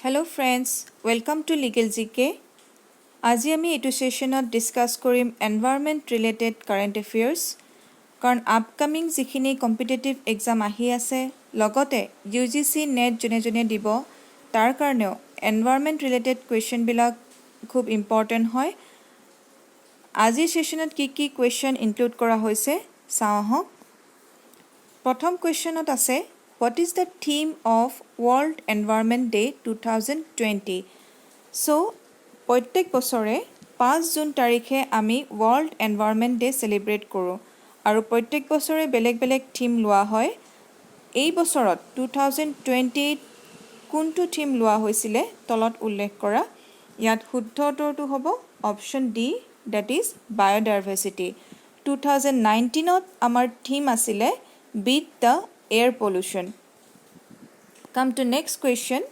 Hello friends, welcome to Legal GK. আজি আমি এইটো সেশনত ডিসকাস কৰিম এনভাইৰনমেন্ট ৰিলেটেড কাৰেন্ট এফেয়াৰ্স কাৰণ আপকামিং যিখিনি কম্পিটিটিভ এক্সাম আহি আছে লগতে ইউজিসি নেট জনে দিব তাৰ কাৰণেও এনভাইৰনমেন্ট ৰিলেটেড কোৱেশ্চন বিলাক খুব ইম্পৰ্টেন্ট হয় আজি সেশনত কি কোৱেশ্চন ইনক্লুড কৰা হৈছে চাওঁ প্ৰথম কোৱেশ্চনত আছে What is the theme of World Environment Day 2020? So, প্ৰত্যেক বছৰে 5 জুন তাৰিখে আমি World Environment Day celebrate কৰোঁ আৰু প্ৰত্যেক বছৰে বেলেগ বেলেগ থিম লোৱা হয় এই বছৰত 2020 কোনটো থিম লোৱা হৈছিলে তলত উল্লেখ কৰা ইয়াত শুদ্ধ উত্তৰটো হ'ব option D that is biodiversity 2019 ত আমাৰ থিম আছিলে beat the air pollution. Come to next question.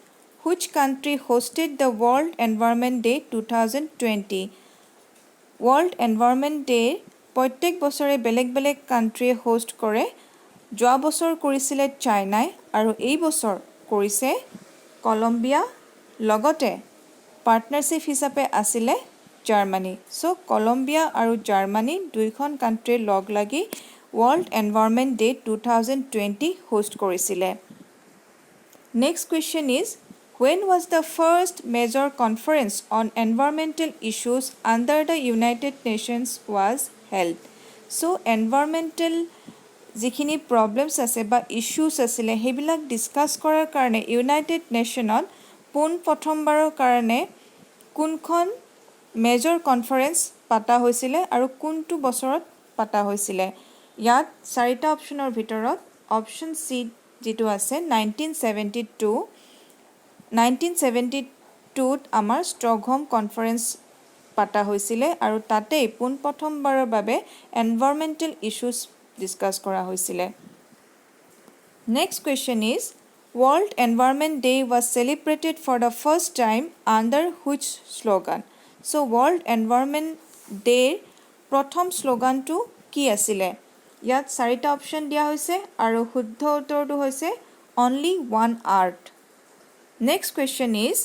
Which country hosted the World Environment Day 2020? World Environment Day প্ৰত্যেক বছৰে বেলেগ বেলেগ কান্ট্ৰি হোষ্ট কৰে যোৱা বছৰ কৰিছিলে চাইনাই আৰু এই বছৰ কৰিছে কলম্বিয়া লগতে পাৰ্টনাৰশ্বিপ হিচাপে আছিলে জাৰ্মানী সো কলম্বিয়া আৰু জাৰ্মানী দুইখন কান্ট্ৰি লগ লাগি World Environment Day 2020 host korisile. Next question is, when was the first major conference on environmental issues under the United Nations was held? So, environmental jikhini problems ase ba issues asile hebilak discuss korar karone United Nationot pon prothom baror karone kunkhon major conference pata hoisile aru kuntu bosorot pata hoisile ইয়াত চাৰিটা অপচনৰ ভিতৰত option সি যেটো আছে 1972 ত আমাৰ Stockholm conference পাতা হৈছিল আৰু তাতেই পোন প্ৰথমবাৰৰ বাবে এনভাইৰনমেন্টাল ইস্যুজ ডিসকাস কৰা হৈছিল next question is World Environment Day was celebrated for the first time under which slogan? So World Environment Day প্ৰথম স্লোগানটো কি আছিল ইয়াত চাৰিটা অপচন দিয়া হৈছে আৰু শুদ্ধ উত্তৰটো হৈছে only one earth. Next question is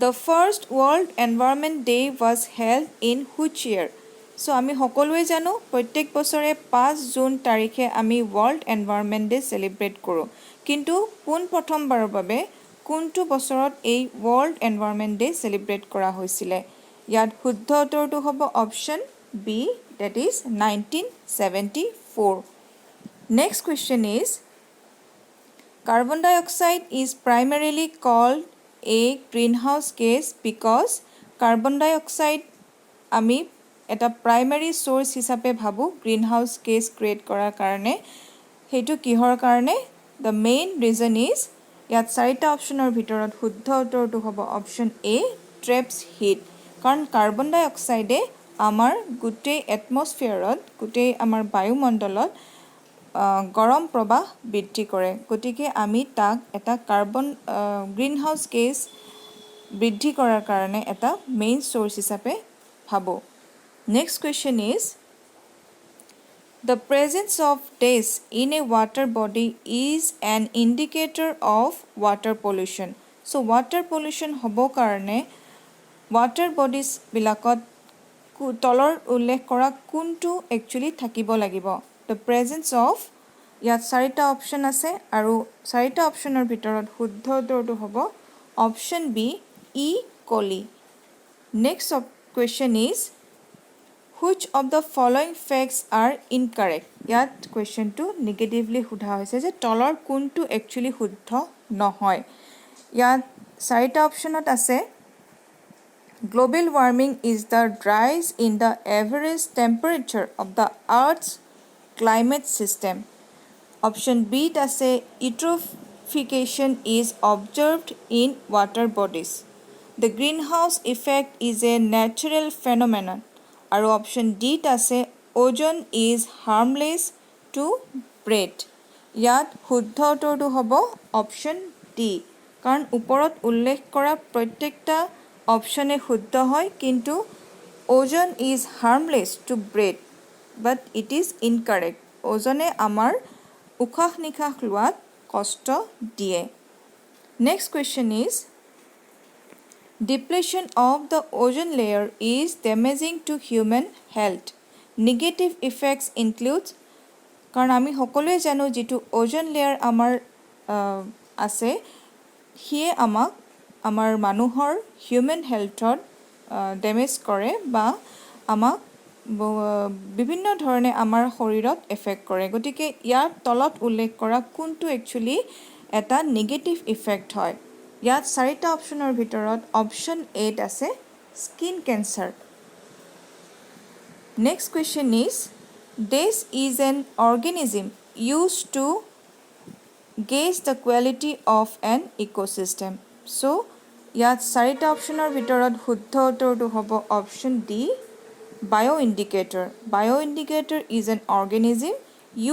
the first World Environment Day was held in which year? So আমি সকলোৱে জানো প্ৰত্যেক বছৰে 5 জুন তাৰিখে আমি World Environment Day celebrate কৰো কিন্তু পোন প্ৰথমবাৰৰ বাবে কোনটো বছৰত এই World Environment Day celebrate কৰা হৈছিল ইয়াত শুদ্ধ উত্তৰটো হ'ব option B that is 1974. Next question is carbon dioxide is primarily called a greenhouse gas because carbon dioxide ami eta primary source hisabe bhabu greenhouse gas create korar karone hetu kihor karone the main reason is yat sarita optionor bhitorot shuddho uttortu hobo option a traps heat karon carbon dioxide আমাৰ গুটে এটমস্ফিয়াৰত গুটে আমাৰ বায়ুমণ্ডলত গৰম প্ৰবাহ বৃদ্ধি কৰে গতিকে আমি তাক এটা কাৰ্বন গ্ৰীনহাউস গেছ বৃদ্ধি কৰাৰ কাৰণে এটা মেইন সোৰ্স হিচাপে ভাবো next question is The presence of dust in a water body is an indicator of water pollution. So water pollution হব কাৰণে water bodies বিলাকত তলৰ উল্লেখ কৰা কোনটো একচুয়ালি থাকিব লাগিব the presence of ইয়াত চাৰিটা অপচন আছে আৰু চাৰিটা অপচনৰ ভিতৰত শুদ্ধ উত্তৰটো হ'ব অপচন বি ই কলি next question is which of the following facts are incorrect ইয়াত কোৱেশ্চনটো নেগেটিভলি সোধা হৈছে যে তলৰ কোনটো একচুয়ালি শুদ্ধ নহয় ইয়াত চাৰিটা অপচনত আছে Global warming is the rise in the average temperature of the Earth's climate system. Option B ase eutrophication is observed in water bodies. The greenhouse effect is a natural phenomenon. Aru option D ase ozone is harmless to breathe. Yat shuddho uttortu hobo option D. Karon uporot ullekh kora prottekta অপশনে শুদ্ধ হয় কিন্তু ওজন is harmless to breathe but it is incorrect ওজনে আমাৰ উশাহ নিশাহ লোৱাত কষ্ট দিয়ে Next question is, depletion of the ozone layer is damaging to human health. Negative effects includes, কাৰণ আমি সকলোৱে জানো যেটো ওজন লেয়াৰ আমাৰ আছে হিয়ে আমাক আমাৰ মানুহৰ হিউম্যান হেলথত ড্যামেজ কৰে বা আমাক বিভিন্ন ধৰণে আমাৰ শৰীৰত এফেক্ট কৰে গতিকে ইয়াৰ তলত উল্লেখ কৰা কোনটো একচুয়ালি এটা নেগেটিভ ইফেক্ট হয় ইয়াত চাৰিটা অপচনৰ ভিতৰত অপচন 8 আছে skin cancer Next question is, this is an organism used to gauge the quality of an ecosystem. So, ইয়াত চাৰিটা অপচনৰ ভিতৰত শুদ্ধ উত্তৰটো হ'ব option D bioindicator. Bioindicator is an organism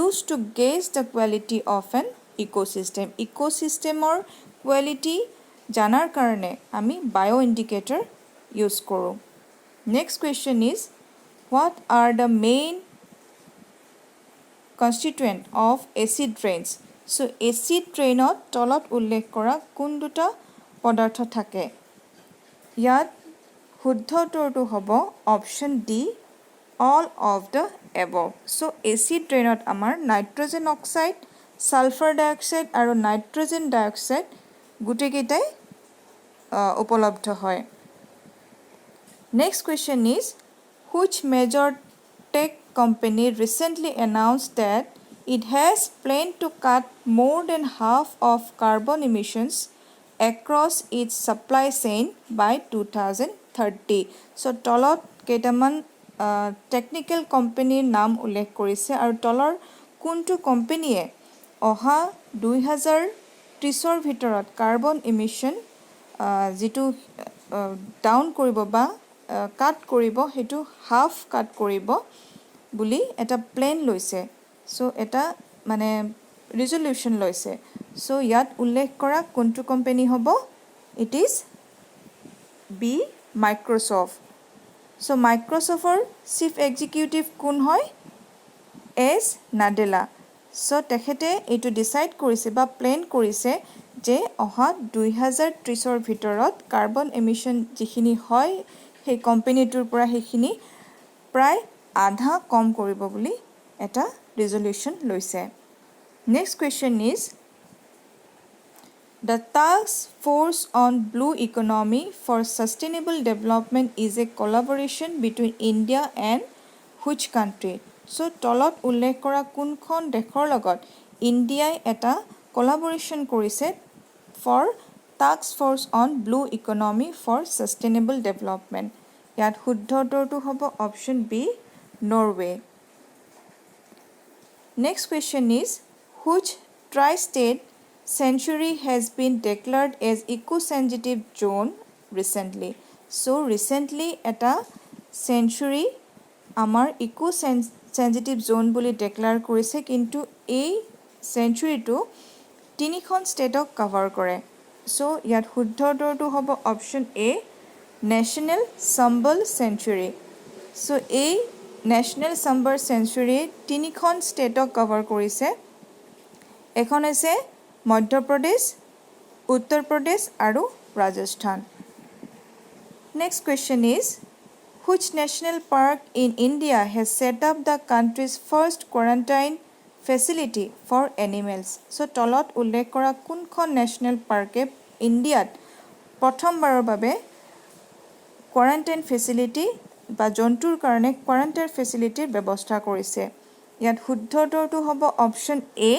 used to gauge the quality of an ecosystem. Ecosystemৰ quality জানাৰ কাৰণে আমি bioindicator use কৰোঁ. Next question is, what are the main constituent of acid rains? So acid rainot তলত উল্লেখ কৰা কোন দুটা পদাৰ্থ থাকে ইয়াত শুদ্ধ উত্তৰটো হ'ব option D all of the above. So acid rainot আমাৰ নাইট্ৰজেন অক্সাইড সালফাৰ ডাইঅক্সাইড আৰু নাইট্ৰজেন ডাইঅক্সাইড গুটেকেইটাই উপলব্ধ হয় Next question is, which major tech company recently announced that it has planned to cut more than half of carbon emissions across its supply chain by 2030. So তলত কেইটামান technical কোম্পানীৰ নাম উল্লেখ কৰিছে আৰু তলৰ কোনটো কোম্পানীয়ে অহা 2030ৰ ভিতৰত কাৰ্বন ইমিশন যেটো ডাউন কৰিব বা কাট কৰিব হেতু হাফ কাট কৰিব বুলি এটা প্ল্যান লৈছে সো এটা মানে ৰিজল্যুশন লৈছে সো ইয়াত উল্লেখ কৰা কোনটো কোম্পানী হ'ব it is B Microsoft so মাইক্ৰোসফটৰ চিফ এক্সিকিউটিভ কোন হয় এস নাডেলা সো তেখেতে এটো ডিসাইড কৰিছে বা প্ল্যান কৰিছে যে অহা 2030ৰ ভিতৰত কাৰ্বন এমিশন যিখিনি হয় সেই কোম্পানীটোৰ পৰা সেইখিনি প্ৰায় আধা কম কৰিব বুলি এটা ৰিজল্যুশন লৈছে Next question is, the Task Force on Blue Economy for Sustainable Development is a collaboration between India and which country? So তলত উল্লেখ কৰা কোনখন দেশৰ লগত ইণ্ডিয়াই এটা collaboration কৰিছে for Task Force on Blue Economy for Sustainable Development. ইয়াত শুদ্ধ উত্তৰটো হ'ব option B Norway. Next question is, which tri-state sanctuary has been declared as eco-sensitive zone recently? So recently eta sanctuary amar eco-sensitive zone boli declare korise kintu ei sanctuary to tinikhon state ok cover kore. So yat শুদ্ধ উত্তৰটো হ'ব option A National Chambal Sanctuary. So এই National Chambal Sanctuary tinikhon state ok cover korise. এখন আছে মধ্যপ্ৰদেশ উত্তৰ প্ৰদেশ আৰু Rajasthan Next question is, which national park in India has set up the country's first quarantine facility for animals? So তলত উল্লেখ কৰা কোনখন national পাৰ্কে ইণ্ডিয়াত প্ৰথমবাৰৰ বাবে quarantine facility বা জন্তুৰ কাৰণে quarantine facility ব্যৱস্থা কৰিছে ইয়াত শুদ্ধ উত্তৰটো হ'ব option A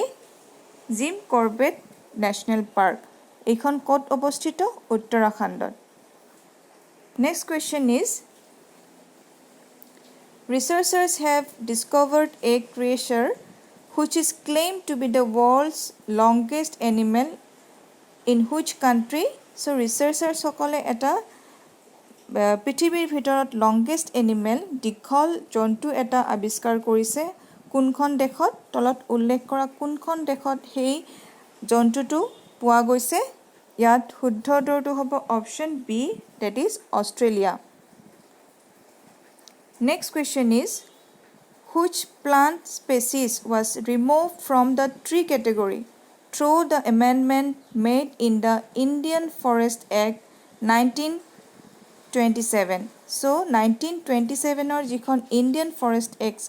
Jim Corbett National Park. এইখন ক'ত অৱস্থিত উত্তৰাখণ্ডত Next question is, researchers have discovered a creature which is claimed to be the world's longest animal in which country? So researchers সকলে এটা পৃথিৱীৰ ভিতৰত longest animal দীঘল জন্তু এটা আৱিষ্কাৰ কৰিছে কোনখন দেশত তলত উল্লেখ কৰা কোনখন দেশত সেই জন্তুটো পোৱা গৈছে ইয়াত শুদ্ধ উত্তৰটো হ'ব option B that is Australia Next question is, which plant species was removed from the tree category through the amendment made in the Indian Forest Act 1927. So 1927 যিখন Indian Forest Act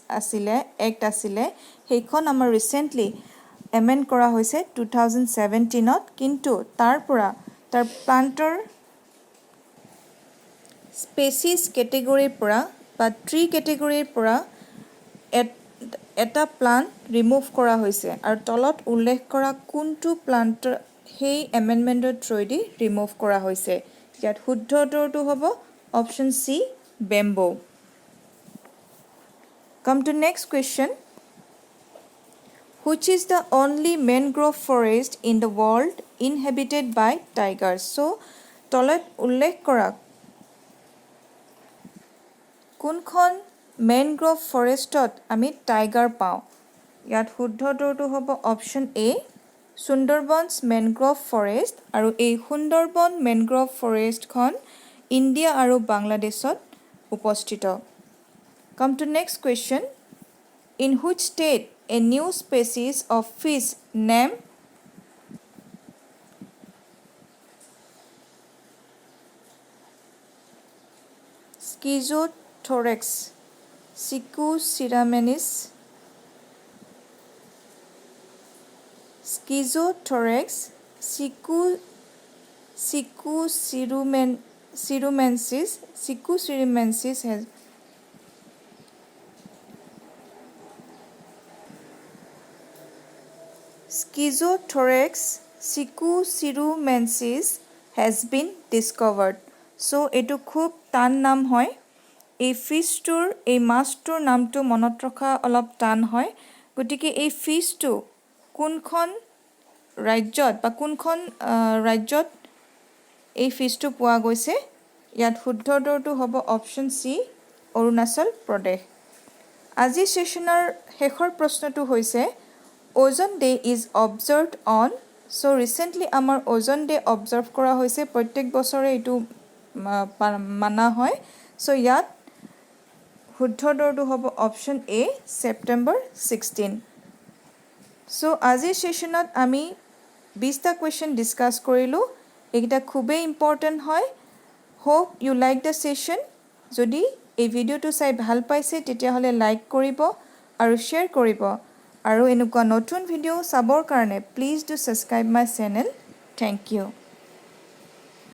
আছিলে সেইখন আমাৰ ৰিসেন্টলি এমেন্ড কৰা হৈছে 2017ত কিন্তু তাৰ প্লান্টৰ species কেটেগৰীৰ পৰা বা ট্ৰি কেটেগৰীৰ পৰা এটা প্লান্ট ৰিমুভ কৰা হৈছে আৰু তলত উল্লেখ কৰা কোনটো প্লান্টৰ সেই এমেন্ডমেন্টৰ থ্ৰুদি ৰিমুভ কৰা হৈছে ইয়াত শুদ্ধ উত্তৰটো হ'ব অপচন সি বেম্বো Come to next question. Which is the only mangrove forest in the world inhabited by tigers? So, তলত উল্লেখ কৰা কোনখন মেনগ্ৰোভ ফৰেষ্টত আমি টাইগাৰ পাওঁ ইয়াত শুদ্ধ উত্তৰটো হ'ব অপচন এ সুন্দৰবনছ মেনগ্ৰোভ ফৰেষ্ট আৰু এই সুন্দৰবন মেনগ্ৰোভ ফৰেষ্টখন ইণ্ডিয়া আৰু বাংলাদেশত উপস্থিত Come to next question. In which state a new species of fish named Schizothorax sicuciramenis sicuciramensis has Schizothorax sicuciramensis has been discovered. So, etu khub tan nam hoy. এই ফিছটোৰ এই মাছটোৰ নামটো মনত ৰখা অলপ টান হয় গতিকে এই ফিছটো কোনখন ৰাজ্যত বা কোনখন ৰাজ্যত এই ফিছটো পোৱা গৈছে ইয়াত শুদ্ধ উত্তৰটো হ'ব অপচন সি অৰুণাচল প্ৰদেশ আজি সেশনৰ শেষৰ প্ৰশ্নটো হৈছে Ozone Day is observed on so recently আমাৰ Ozone Day observe কৰা হৈছে প্ৰত্যেক বছৰে এটো মানা হয় so ইয়াত শুদ্ধ উত্তৰটো হ'ব অপচন এ সেপ্টেম্বৰ 16 so আজিৰ সেশনত আমি 20টা কোৱেশ্চন ডিসকাস কৰিলো এইটা খুবেই ইম্পৰ্টেন্ট হয় hope you like the session যদি এই ভিডিওটো চাই ভাল পাইছে তেতিয়া হলে লাইক কৰিব আৰু শেয়াৰ কৰিব আৰু এনেকুৱা নতুন ভিডিও চাবৰ কাৰণে please do subscribe my channel thank U